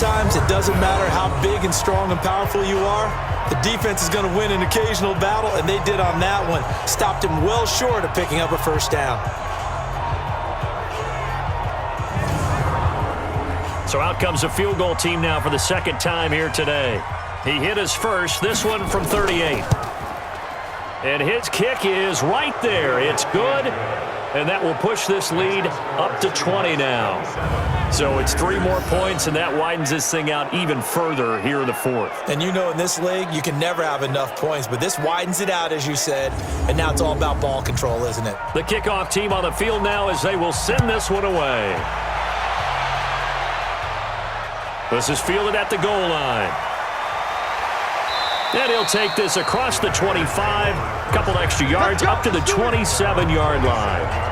sometimes it doesn't matter how big and strong and powerful you are. The defense is going to win an occasional battle, and they did on that one. Stopped him well short of picking up a first down. So out comes a field goal team now for the second time here today. He hit his first, this one from 38. And his kick is right there. It's good, and that will push this lead up to 20 now. So it's 3 more points, and that widens this thing out even further here in the fourth. And you know in this league, you can never have enough points, but this widens it out, as you said, and now it's all about ball control, isn't it? The kickoff team on the field now as they will send this one away. This is fielded at the goal line. And he'll take this across the 25, a couple extra yards, up to the 27-yard line.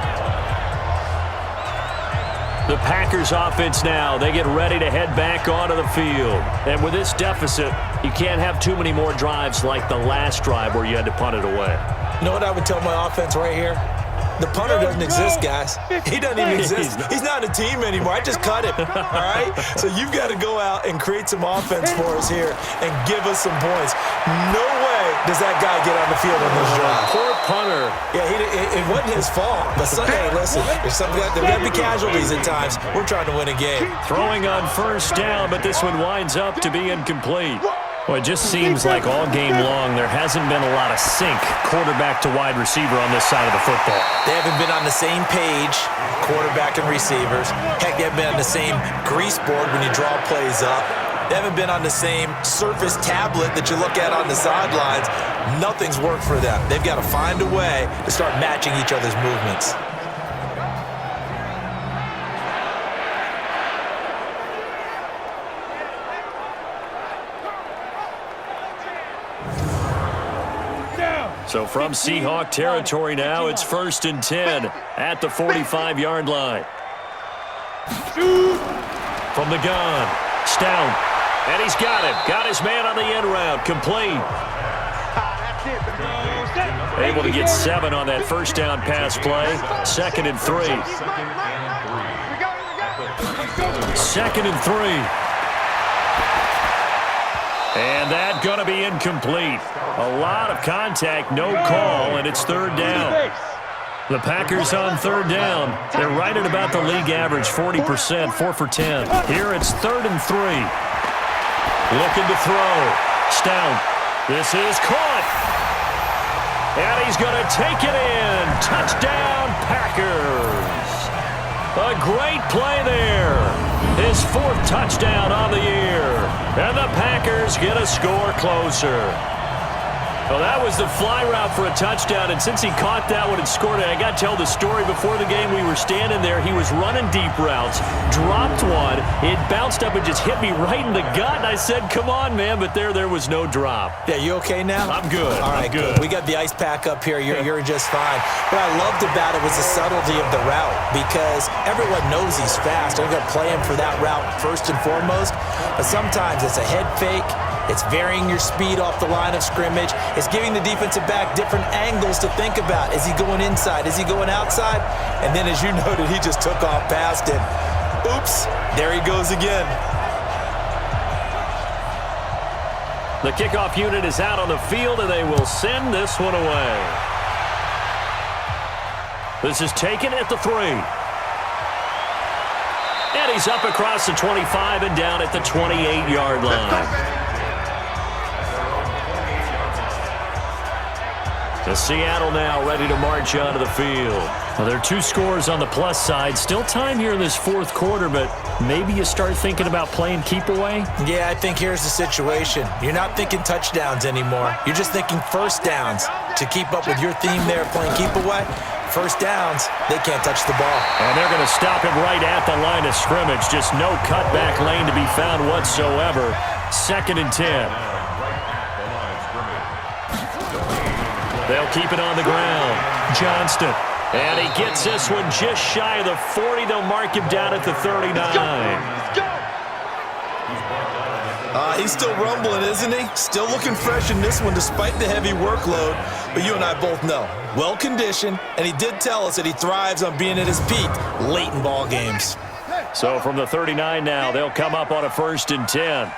The Packers offense now, they get ready to head back onto the field. And with this deficit, you can't have too many more drives like the last drive where you had to punt it away. You know what I would tell my offense right here? The punter doesn't exist, guys. He doesn't even exist. He's not a team anymore. I just cut him, all right? So you've got to go out and create some offense for us here and give us some points. No way does that guy get on the field on this drive. Poor punter. Yeah, it wasn't his fault. But hey, listen, there's there got to be casualties at times. We're trying to win a game. Throwing on first down, but this one winds up to be incomplete. Well, it just seems like all game long there hasn't been a lot of sync quarterback to wide receiver on this side of the football. They haven't been on the same page, quarterback and receivers. Heck, they haven't been on the same grease board when you draw plays up. They haven't been on the same Surface tablet that you look at on the sidelines. Nothing's worked for them. They've got to find a way to start matching each other's movements. So from Seahawk territory now, it's 1st and 10 at the 45-yard line. From the gun, Stout. And he's got him. Got his man on the end route. Complete. Able to get 7 on that first down pass play. 2nd and 3. 2nd and 3. And that going to be incomplete. A lot of contact, no call, and it's 3rd down. The Packers on 3rd down. They're right at about the league average, 40%, 4 for 10. Here it's 3rd and 3. Looking to throw. Stout. This is caught. And he's going to take it in. Touchdown, Packers. A great play there. His 4th touchdown on the year. And the Packers get a score closer. Well, that was the fly route for a touchdown, and since he caught that one and scored it, I got to tell the story. Before the game, we were standing there. He was running deep routes, dropped one. It bounced up and just hit me right in the gut, and I said, come on, man, but there was no drop. Yeah, you okay now? I'm good. All right, good. We got the ice pack up here. You're just fine. What I loved about it was the subtlety of the route, because everyone knows he's fast. They're going to play him for that route first and foremost, but sometimes it's a head fake. It's varying your speed off the line of scrimmage. It's giving the defensive back different angles to think about. Is he going inside? Is he going outside? And then, as you noted, he just took off past him. Oops, there he goes again. The kickoff unit is out on the field, and they will send this one away. This is taken at the 3. And he's up across the 25 and down at the 28-yard line. To Seattle now, ready to march onto the field. Well, there are 2 scores on the plus side. Still time here in this 4th quarter, but maybe you start thinking about playing keep away? Yeah, I think here's the situation. You're not thinking touchdowns anymore. You're just thinking first downs. To keep up with your theme there, playing keep away, first downs, they can't touch the ball. And they're going to stop him right at the line of scrimmage. Just no cutback lane to be found whatsoever. 2nd and 10. They'll keep it on the ground. Johnston. And he gets this one just shy of the 40. They'll mark him down at the 39. He's still rumbling, isn't he? Still looking fresh in this one despite the heavy workload. But you and I both know, well-conditioned, and he did tell us that he thrives on being at his peak late in ball games. So from the 39 now, they'll come up on a 1st and 10.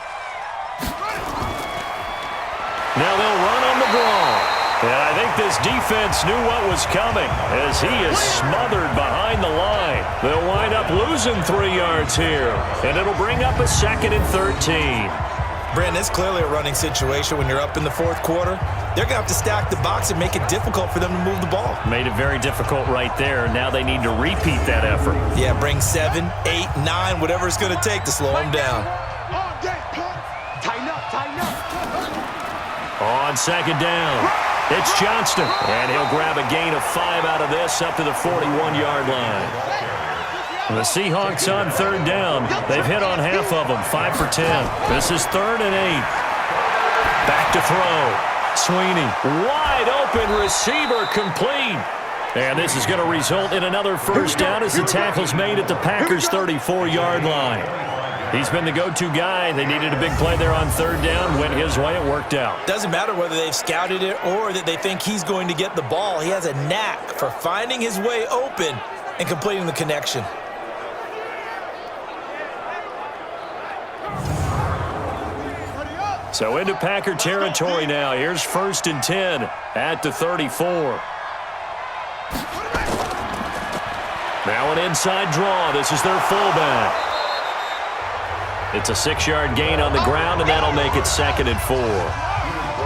Now they'll run on the draw. And I think this defense knew what was coming as he is smothered behind the line. They'll wind up losing 3 yards here, and it'll bring up a 2nd and 13. Brandon, it's clearly a running situation when you're up in the 4th quarter. They're going to have to stack the box and make it difficult for them to move the ball. Made it very difficult right there. Now they need to repeat that effort. Yeah, bring 7, 8, 9, whatever it's going to take to slow them down. On 2nd down, it's Johnston, and he'll grab a gain of 5 out of this up to the 41-yard line. The Seahawks on 3rd down. They've hit on half of them, 5 for 10. This is 3rd and 8. Back to throw. Sweeney, wide open receiver, complete. And this is going to result in another 1st down as the tackle's made at the Packers' 34-yard line. He's been the go-to guy. They needed a big play there on 3rd down. Went his way. It worked out. Doesn't matter whether they've scouted it or that they think he's going to get the ball. He has a knack for finding his way open and completing the connection. So into Packer territory now. Here's 1st and 10 at the 34. Now an inside draw. This is their fullback. It's a 6-yard gain on the ground, and that'll make it 2nd and 4.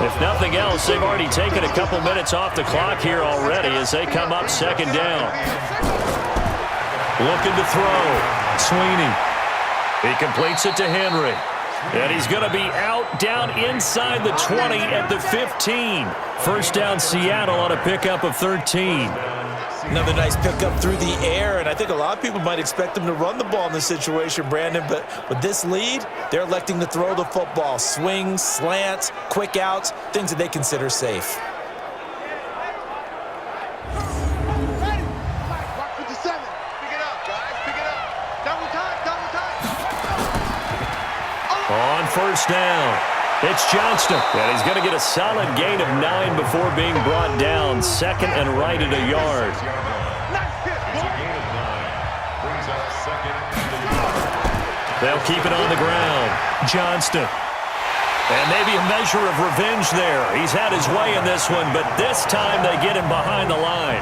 If nothing else, they've already taken a couple minutes off the clock here already as they come up 2nd down. Looking to throw. Sweeney. He completes it to Henry. And he's going to be out down inside the 20 at the 15. 1st down Seattle on a pickup of 13. Another nice pickup through the air, and I think a lot of people might expect them to run the ball in this situation, Brandon, but with this lead, they're electing to throw the football. Swings, slants, quick outs, things that they consider safe. On 1st down, it's Johnston, and he's going to get a solid gain of 9 before being brought down. 2nd and right at a yard. They'll keep it on the ground. Johnston. And maybe a measure of revenge there. He's had his way in this one, but this time they get him behind the line.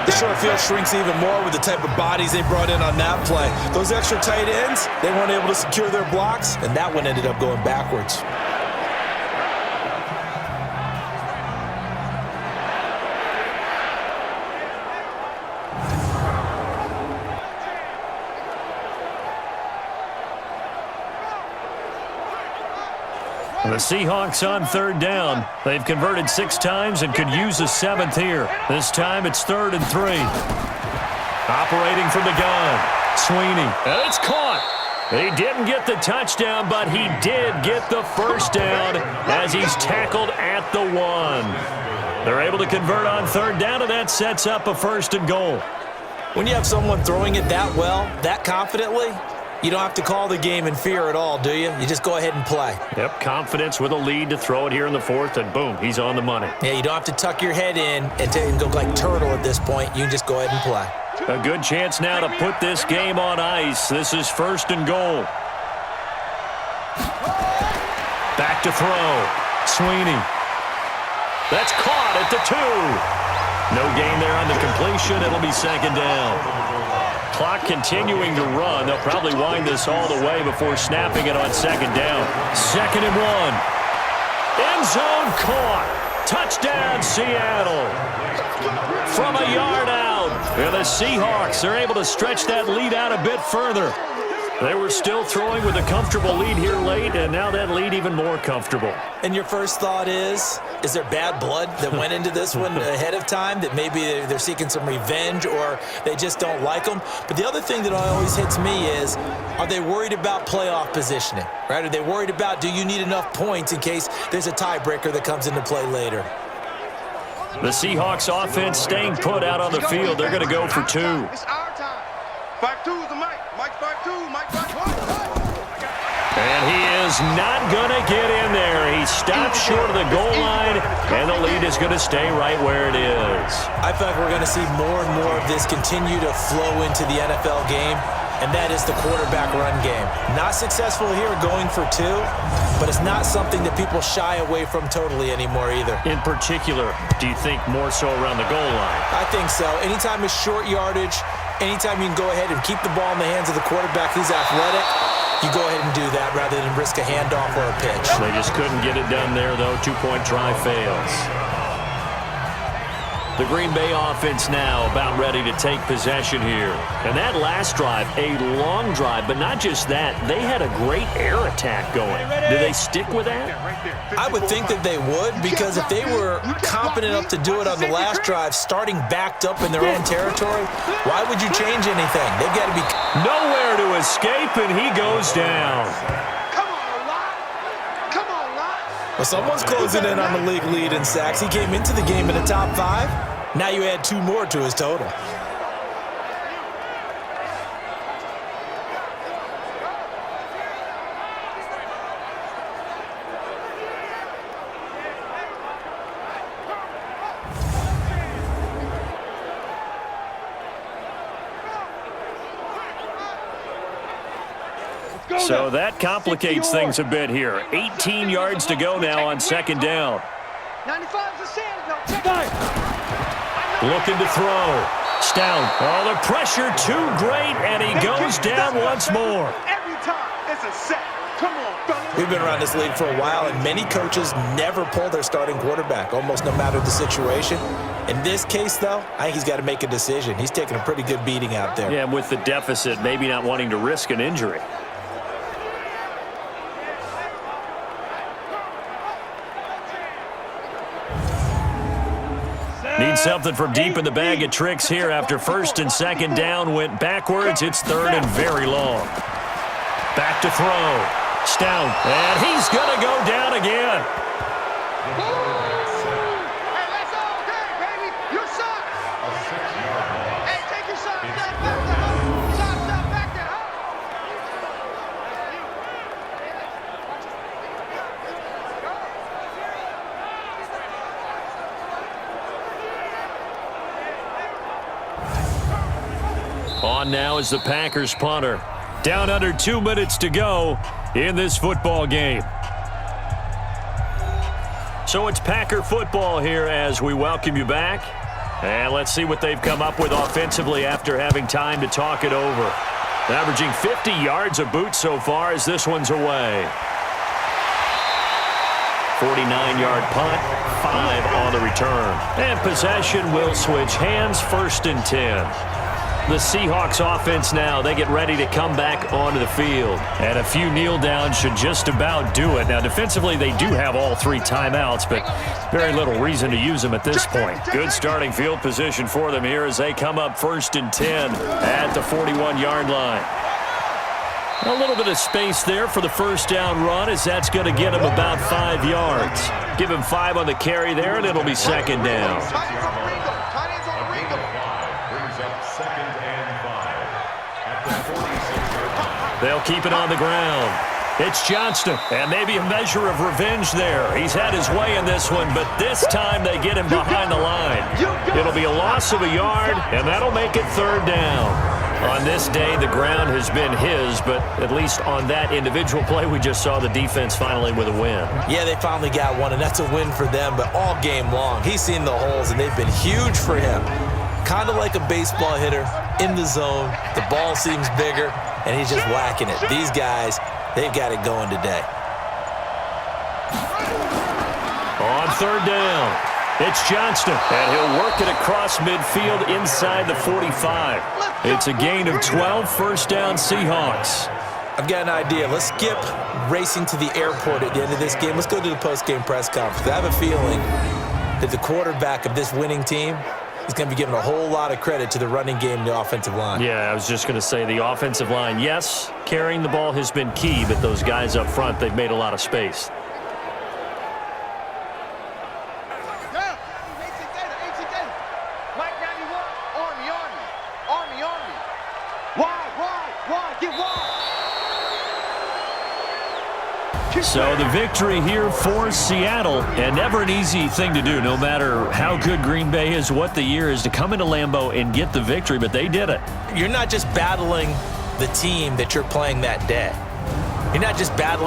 The short field shrinks even more with the type of bodies they brought in on that play. Those extra tight ends, they weren't able to secure their blocks, and that one ended up going backwards. The Seahawks on 3rd down. They've converted 6 times and could use a 7th here. This time it's 3rd and 3. Operating from the gun. Sweeney. And it's caught. He didn't get the touchdown, but he did get the 1st down as he's tackled at the 1. They're able to convert on 3rd down, and that sets up a 1st and goal. When you have someone throwing it that well, that confidently, you don't have to call the game in fear at all, do you? You just go ahead and play. Yep, confidence with a lead to throw it here in the 4th, and boom, he's on the money. Yeah, you don't have to tuck your head in and go like turtle at this point. You can just go ahead and play. A good chance now to put this game on ice. This is 1st and goal. Back to throw. Sweeney. That's caught at the 2. No gain there on the completion. It'll be 2nd down. Clock continuing to run. They'll probably wind this all the way before snapping it on 2nd down. 2nd and 1. End zone caught. Touchdown, Seattle. From a yard out. And the Seahawks are able to stretch that lead out a bit further. They were still throwing with a comfortable lead here late, and now that lead even more comfortable. And your first thought is there bad blood that went into this one ahead of time, that maybe they're seeking some revenge or they just don't like them? But the other thing that always hits me is, are they worried about playoff positioning, right? Are they worried about, do you need enough points in case there's a tiebreaker that comes into play later? The Seahawks offense staying put out on the field. They're going to go for 2. It's our time. 5-2 is the mic. Mike 5-2. Mike 5-2. And he is not going to get in there. He stopped short of the goal line, and the lead is going to stay right where it is. I feel like we're going to see more and more of this continue to flow into the NFL game. and that is the quarterback run game. Not successful here going for 2, but it's not something that people shy away from totally anymore either. In particular, do you think more so around the goal line? I think so. Anytime it's short yardage, anytime you can go ahead and keep the ball in the hands of the quarterback who's athletic, you go ahead and do that rather than risk a handoff or a pitch. They just couldn't get it done there, though. 2-point try fails. The Green Bay offense now about ready to take possession here. And that last drive, a long drive, but not just that. They had a great air attack going. Do they stick with that? I would think that they would, because if they were competent enough to do it on the last drive, starting backed up in their own territory, why would you change anything? They've got to be nowhere to escape, and he goes down. Well, someone's closing in on the league lead in sacks. He came into the game in the top 5. Now you add 2 more to his total. So that complicates things a bit here. 18 yards to go now on second down. 95's the sand. No, check. Looking to throw. Stout. Oh, the pressure too great, and he goes down once more. Every time, it's a sack. Come on, fellas. We've been around this league for a while, and many coaches never pull their starting quarterback, almost no matter the situation. In this case, though, I think he's got to make a decision. He's taking a pretty good beating out there. Yeah, and with the deficit, maybe not wanting to risk an injury. Need something from deep in the bag of tricks here after first and second down went backwards. It's third and very long. Back to throw. Stout. And he's going to go down again. Hey, that's all day, baby. Your shot. Hey, take your shot. Back there. Shot back there. On now is the Packers punter. Down under 2 minutes to go in this football game. So it's Packer football here as we welcome you back. And let's see what they've come up with offensively after having time to talk it over. Averaging 50 yards a boot so far as this one's away. 49-yard punt, 5 on the return. And possession will switch hands, 1st and 10. The Seahawks offense now, they get ready to come back onto the field. And a few kneel downs should just about do it. Now, defensively, they do have all 3 timeouts, but very little reason to use them at this point. Good starting field position for them here as they come up 1st and 10 at the 41-yard line. A little bit of space there for the first down run as that's going to get him about 5 yards. Give him 5 on the carry there, and it'll be second down. They'll keep it on the ground. It's Johnston, and maybe a measure of revenge there. He's had his way in this one, but this time they get him behind the line. It'll be a loss of a yard, and that'll make it 3rd down. On this day, the ground has been his, but at least on that individual play, we just saw the defense finally with a win. Yeah, they finally got one, and that's a win for them, but all game long, he's seen the holes, and they've been huge for him. Kind of like a baseball hitter in the zone. The ball seems bigger, and he's just whacking it. These guys, they've got it going today. On 3rd down, it's Johnston, and he'll work it across midfield inside the 45. It's a gain of 12, 1st down Seahawks. I've got an idea. Let's skip racing to the airport at the end of this game. Let's go to the post-game press conference. I have a feeling that the quarterback of this winning team is going to be giving a whole lot of credit to the running game and the offensive line. Yeah, I was just going to say the offensive line, yes, carrying the ball has been key, but those guys up front, they've made a lot of space. So the victory here for Seattle, and never an easy thing to do, no matter how good Green Bay is, what the year is, to come into Lambeau and get the victory, but they did it. You're not just battling the team that you're playing that day. You're not just battling